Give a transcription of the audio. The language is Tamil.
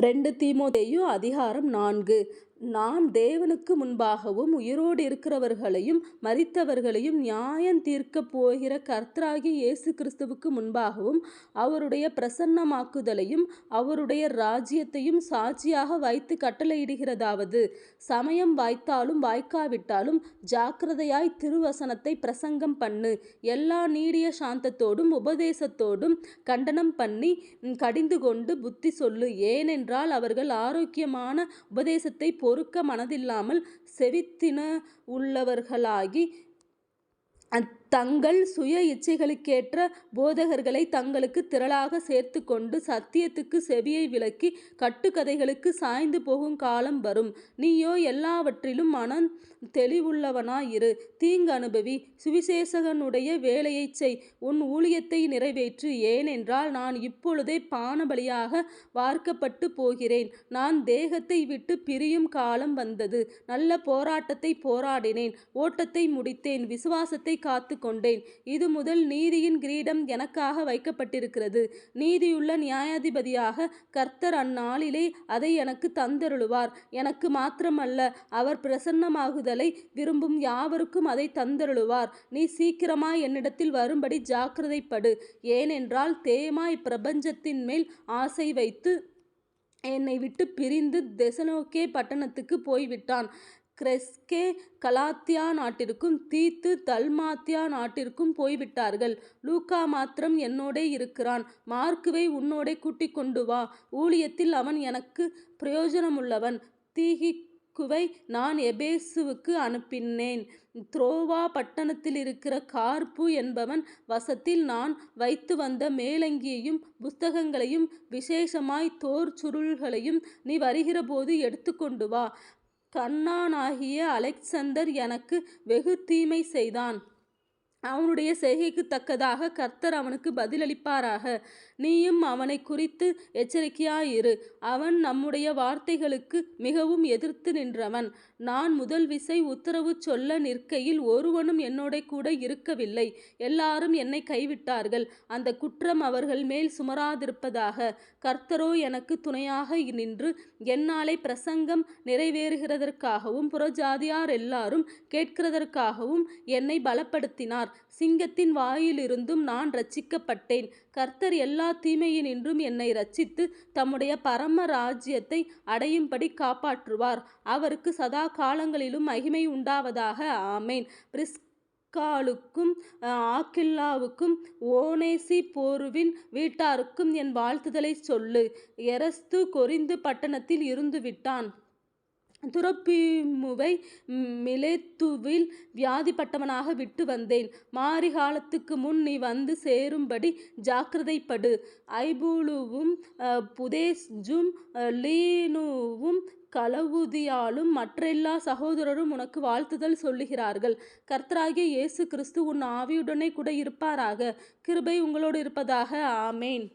2 தீமோத்தேயு அதிகாரம் 4. நான் தேவனுக்கு முன்பாகவும் உயிரோடு இருக்கிறவர்களையும் மரித்தவர்களையும் நியாயம் தீர்க்கப் போகிற கர்த்தராகிய இயேசு கிறிஸ்துவுக்கு முன்பாகவும் அவருடைய பிரசன்னமாக்குதலையும் அவருடைய ராஜ்யத்தையும் சாட்சியாக வைத்து கட்டளையிடுகிறதாவது, சமயம் வாய்த்தாலும் வாய்க்காவிட்டாலும் ஜாக்கிரதையாய் திருவசனத்தை பிரசங்கம் பண்ணு. எல்லா நீடிய சாந்தத்தோடும் உபதேசத்தோடும் கண்டனம் பண்ணி கடிந்து கொண்டு புத்தி சொல்லு. ஏனென்றால் அவர்கள் ஆரோக்கியமான உபதேசத்தை பொறுக்க மனதில்லாமல் செவித்தின உள்ளவர்களாகி தங்கள் சுய இச்சைகளுக்கேற்ற போதகர்களை தங்களுக்கு திரளாக சேர்த்து கொண்டு சத்தியத்துக்கு செவியை விலக்கி கட்டுக்கதைகளுக்கு சாய்ந்து போகும் காலம் வரும். நீயோ எல்லாவற்றிலும் மனம் தெளிவுள்ளவனாயிரு. தீங்கு அனுபவி, சுவிசேஷகனுடைய வேலையை செய், உன் ஊழியத்தை நிறைவேற்று. ஏனென்றால் நான் இப்பொழுதே பானபலியாக வார்க்கப்பட்டு போகிறேன். நான் தேகத்தை விட்டு பிரியும் காலம் வந்தது. நல்ல போராட்டத்தை போராடினேன், ஓட்டத்தை முடித்தேன், விசுவாசத்தை காத்து கொண்டேன். இது முதல் நீதியின் கிரீடம் எனக்காக வைக்கப்பட்டிருக்கிறது. நீதியுள்ள நியாயாதிபதியாக கர்த்தர் அந்நாளிலே அதை எனக்கு தந்தருளுவார். எனக்கு மாத்திரமல்ல, அவர் பிரசன்னமாகுதலை விரும்பும் யாவருக்கும் அதை தந்தருளுவார். நீ சீக்கிரமாய் என்னிடத்தில் வரும்படி ஜாக்கிரதைப்படு. ஏனென்றால் தேமா இப்பிரபஞ்சத்தின் மேல் ஆசை வைத்து என்னை விட்டு பிரிந்து தெசலோனிக்கே பட்டணத்துக்கு போய்விட்டான். கிரெஸ்கே கலாத்தியா நாட்டிற்கும் தீத்து தல்மாத்தியா நாட்டிற்கும் போய்விட்டார்கள். லூக்கா மாத்திரம் என்னோடே இருக்கிறான். மார்க்குவை உன்னோடே கூட்டிக் கொண்டு வா. ஊழியத்தில் அவன் எனக்கு பிரயோஜனமுள்ளவன். தீகிக்குவை நான் எபேசுவுக்கு அனுப்பினேன். துரோவா பட்டணத்தில் இருக்கிற கார்ப்பு என்பவன் வசத்தில் நான் வைத்து வந்த மேலங்கியையும் புஸ்தகங்களையும் விசேஷமாய் தோர் சுருள்களையும் நீ வருகிறபோது எடுத்து கொண்டு வா. கன்னானாகிய அலெக்சந்தர் எனக்கு வெகு தீமை செய்தான். அவனுடைய செய்கைக்கு தக்கதாக கர்த்தர் அவனுக்கு பதிலளிப்பாராக. நீயும் அவனை குறித்து எச்சரிக்கையாயிரு. அவன் நம்முடைய வார்த்தைகளுக்கு மிகவும் எதிர்த்து நின்றவன். நான் முதல் விசை உத்தரவு சொல்ல நிற்கையில் ஒருவனும் என்னோட கூட இருக்கவில்லை. எல்லாரும் என்னை கைவிட்டார்கள். அந்த குற்றம் அவர்கள் மேல் சுமராதிருப்பதாக. கர்த்தரோ எனக்கு துணையாக நின்று என்னாலே பிரசங்கம் நிறைவேறுகிறதற்காகவும் புறஜாதியார் எல்லாரும் கேட்கிறதற்காகவும் என்னை பலப்படுத்தினார். சிங்கத்தின் வாயிலிருந்தும் நான் இரட்சிக்கப்பட்டேன். கர்த்தர் எல்லா தீமையினின்றும் என்னை இரட்சித்து தம்முடைய பரம ராஜ்யத்தை அடையும்படி காப்பாற்றுவார். அவருக்கு சதா காலங்களிலும் மகிமை உண்டாவதாக. ஆமேன். பிரிஸ்காளுக்கும் ஆக்கில்லாவுக்கும் ஓனேசிபோருவின் வீட்டாருக்கும் என் வாழ்த்துதலை சொல்லு. எரஸ்து கொரிந்து பட்டணத்தில் இருந்து விட்டான். துரோப்பீமுவை மிலேத்துவில் வியாதிப்பட்டவனாக விட்டு வந்தேன். மாரிகாலத்துக்கு முன் நீ வந்து சேரும்படி ஜாக்கிரதைப்படு. ஐபூலுவும் புதேஸ்ஜும் லீனுவும் கலவுதியாலும் மற்றெல்லா சகோதரரும் உனக்கு வாழ்த்துதல் சொல்லுகிறார்கள். கர்த்தராகிய இயேசு கிறிஸ்து உன் ஆவியுடனே கூட இருப்பாராக. கிருபை உங்களோடு இருப்பதாக. ஆமேன்.